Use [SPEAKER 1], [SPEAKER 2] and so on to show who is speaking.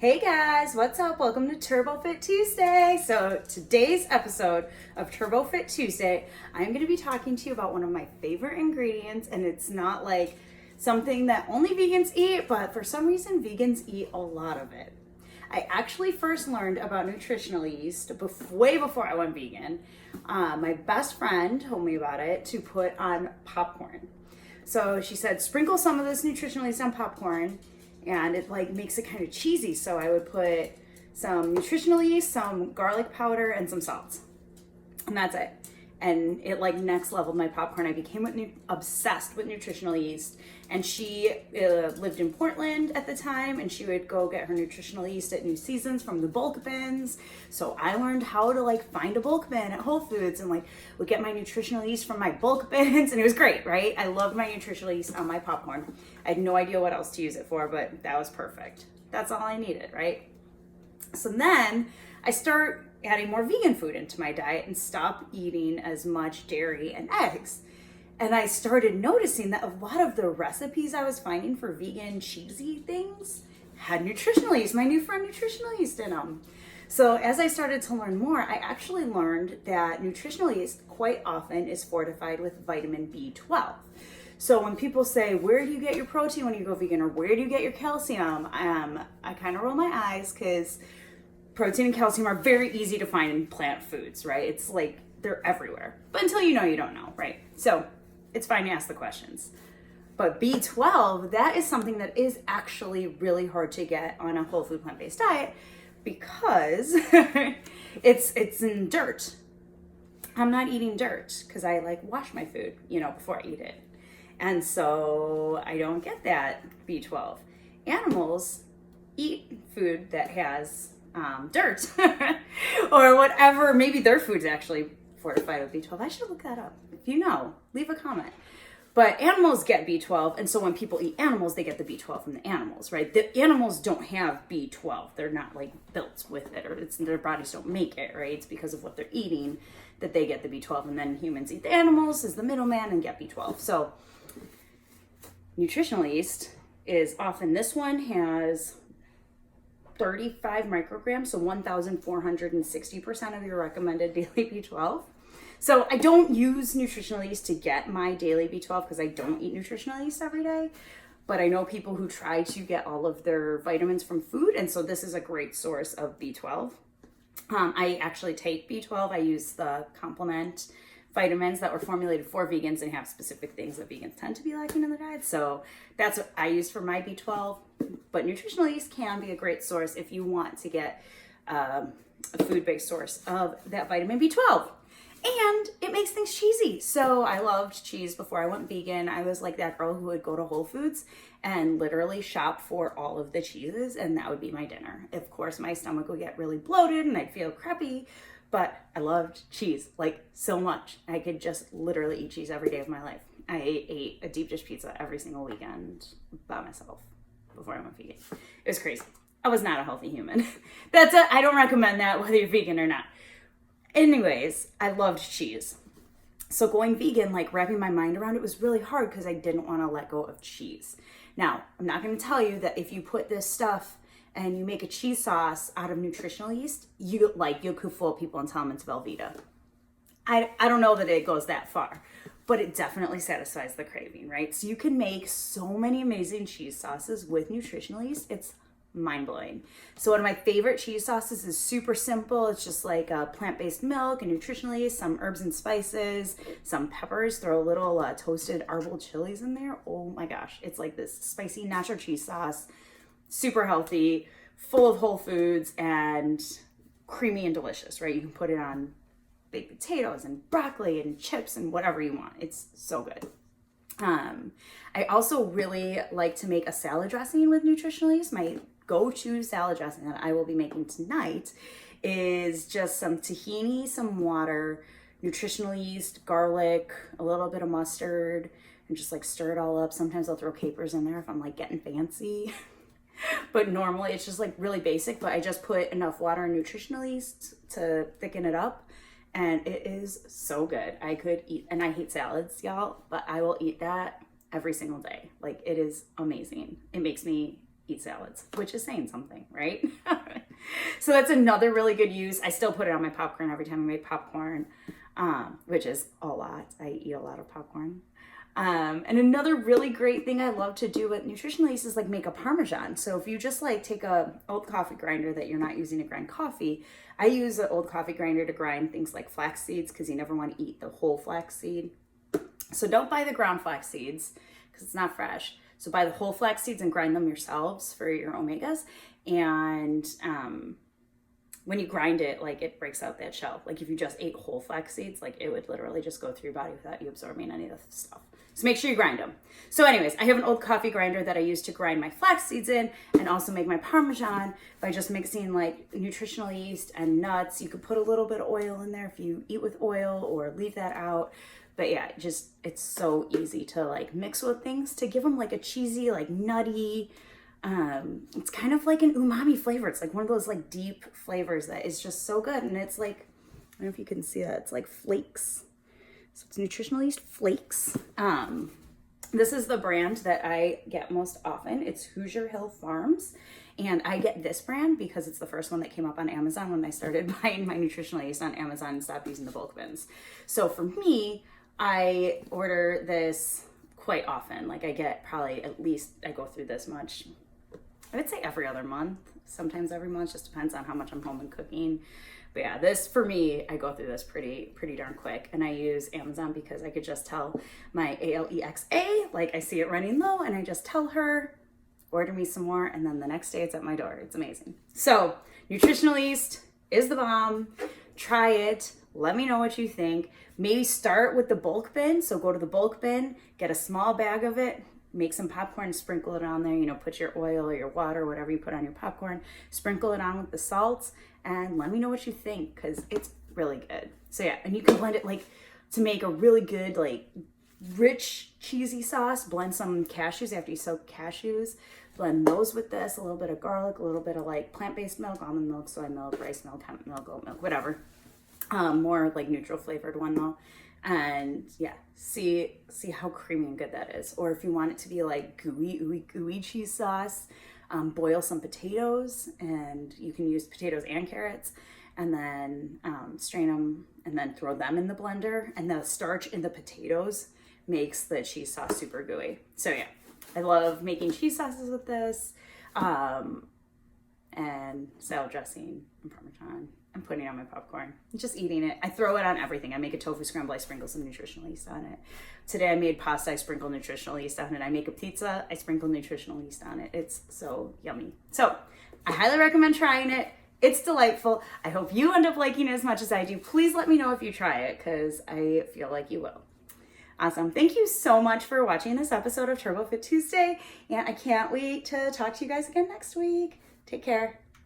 [SPEAKER 1] Hey guys, what's up? Welcome to TurboFitTuesday. So today's episode of TurboFitTuesday, I'm going to be talking to you about one of my favorite ingredients, and it's not like something that only vegans eat, but for some reason vegans eat a lot of it. I actually first learned about nutritional yeast way before I went vegan. My best friend told me about it to put on popcorn. So she said, sprinkle some of this nutritional yeast on popcorn, and it like makes it kind of cheesy. So I would put some nutritional yeast, some garlic powder, and some salt, and that's it. And it like next leveled my popcorn. I became obsessed with nutritional yeast. And she lived in Portland at the time, and she would go get her nutritional yeast at New Seasons from the bulk bins. So I learned how to like find a bulk bin at Whole Foods and like would get my nutritional yeast from my bulk bins, and it was great, right? I loved my nutritional yeast on my popcorn. I had no idea what else to use it for, but that was perfect. That's all I needed, right? So then I start adding more vegan food into my diet and stop eating as much dairy and eggs. And I started noticing that a lot of the recipes I was finding for vegan cheesy things had nutritional yeast, my new friend nutritional yeast in them. So as I started to learn more, I actually learned that nutritional yeast quite often is fortified with vitamin B12. So when people say, where do you get your protein when you go vegan, or where do you get your calcium? I kind of roll my eyes because protein and calcium are very easy to find in plant foods, right? It's like they're everywhere. But until you know, you don't know, right? So it's fine to ask the questions. But B12, that is something that is actually really hard to get on a whole food plant-based diet because it's in dirt. I'm not eating dirt because I like wash my food, before I eat it. And so I don't get that B12. Animals eat food that has dirt or whatever. Maybe their food's actually fortified with B12. I should look that up. If you know, leave a comment. But animals get B12, and so when people eat animals, they get the B12 from the animals, right? The animals don't have B12. They're not like built with it, or their bodies don't make it, right? It's because of what they're eating that they get the B12, and then humans eat the animals as the middleman and get B12. So nutritional yeast is often, this one has 35 micrograms, so 1,460% of your recommended daily B12. So I don't use nutritional yeast to get my daily B12 because I don't eat nutritional yeast every day, but I know people who try to get all of their vitamins from food, and so this is a great source of B12. I actually take B12. I use the complement vitamins that were formulated for vegans and have specific things that vegans tend to be lacking in their diet. So that's what I use for my B12. But nutritional yeast can be a great source if you want to get a food-based source of that vitamin B12. And it makes things cheesy. So I loved cheese before I went vegan. I was like that girl who would go to Whole Foods and literally shop for all of the cheeses, and that would be my dinner. Of course, my stomach would get really bloated and I'd feel crappy, but I loved cheese like so much. I could just literally eat cheese every day of my life. I ate a deep dish pizza every single weekend by myself before I went vegan. It was crazy. I was not a healthy human. I don't recommend that whether you're vegan or not. Anyways, I loved cheese. So going vegan, like wrapping my mind around it was really hard because I didn't want to let go of cheese. Now, I'm not going to tell you that if you put this stuff and you make a cheese sauce out of nutritional yeast, you could fool people and tell them it's Velveeta. I don't know that it goes that far, but it definitely satisfies the craving, right? So you can make so many amazing cheese sauces with nutritional yeast. It's mind-blowing. So one of my favorite cheese sauces is super simple. It's just like a plant-based milk and nutritional yeast, some herbs and spices, some peppers, throw a little toasted arbol chilies in there. Oh my gosh, it's like this spicy nacho cheese sauce, super healthy, full of whole foods, and creamy and delicious, right? You can put it on baked potatoes and broccoli and chips and whatever you want. It's so good. I also really like to make a salad dressing with nutritional yeast. My go-to salad dressing that I will be making tonight is just some tahini, some water, nutritional yeast, garlic, a little bit of mustard, and just like stir it all up. Sometimes I'll throw capers in there if I'm like getting fancy. But normally it's just like really basic, but I just put enough water and nutritional yeast to thicken it up. And it is so good. I could eat, and I hate salads, y'all, but I will eat that every single day. Like, it is amazing. It makes me eat salads, which is saying something, right? So that's another really good use. I still put it on my popcorn every time I make popcorn, which is a lot. I eat a lot of popcorn. And another really great thing I love to do with Nutritional Yeast is like make a Parmesan. So if you just like take a old coffee grinder that you're not using to grind coffee, I use an old coffee grinder to grind things like flax seeds because you never want to eat the whole flax seed. So don't buy the ground flax seeds because it's not fresh. So buy the whole flax seeds and grind them yourselves for your omegas. And when you grind it, like it breaks out that shell. Like if you just ate whole flax seeds, like it would literally just go through your body without you absorbing any of the stuff. So make sure you grind them. So anyways, I have an old coffee grinder that I use to grind my flax seeds in and also make my Parmesan by just mixing like nutritional yeast and nuts. You could put a little bit of oil in there if you eat with oil or leave that out. But yeah, just it's so easy to like mix with things to give them like a cheesy, like nutty, it's kind of like an umami flavor. It's like one of those like deep flavors that is just so good. And it's like, I don't know if you can see that, it's like flakes. So it's Nutritional Yeast flakes. This is the brand that I get most often. It's Hoosier Hill Farms. And I get this brand because it's the first one that came up on Amazon when I started buying my nutritional yeast on Amazon and stopped using the bulk bins. So for me, I order this quite often. Like I get probably at least, I go through this much, I would say every other month, sometimes every month, just depends on how much I'm home and cooking. But yeah, this for me, I go through this pretty darn quick. And I use Amazon because I could just tell my Alexa, like I see it running low and I just tell her, order me some more. And then the next day it's at my door. It's amazing. So Nutritional Yeast is the bomb. Try it. Let me know what you think. Maybe start with the bulk bin. So go to the bulk bin, get a small bag of it, make some popcorn, sprinkle it on there, you know, put your oil or your water, whatever you put on your popcorn, sprinkle it on with the salts, and let me know what you think because it's really good. So yeah, and you can blend it like to make a really good, like rich, cheesy sauce. Blend some cashews after you soak cashews. Blend those with this, a little bit of garlic, a little bit of like plant-based milk, almond milk, soy milk, rice milk, hemp milk, oat milk, whatever. More like neutral flavored one though. And yeah, see how creamy and good that is. Or if you want it to be like gooey cheese sauce, boil some potatoes, and you can use potatoes and carrots, and then strain them and then throw them in the blender. And the starch in the potatoes makes the cheese sauce super gooey. So yeah, I love making cheese sauces with this, and salad dressing and Parmesan. I'm putting it on my popcorn, just eating it. I throw it on everything. I make a tofu scramble, I sprinkle some nutritional yeast on it. Today I made pasta, I sprinkle nutritional yeast on it. I make a pizza, I sprinkle nutritional yeast on it. It's so yummy. So I highly recommend trying it. It's delightful. I hope you end up liking it as much as I do. Please let me know if you try it because I feel like you will. Awesome. Thank you so much for watching this episode of TurboFit Tuesday. And I can't wait to talk to you guys again next week. Take care.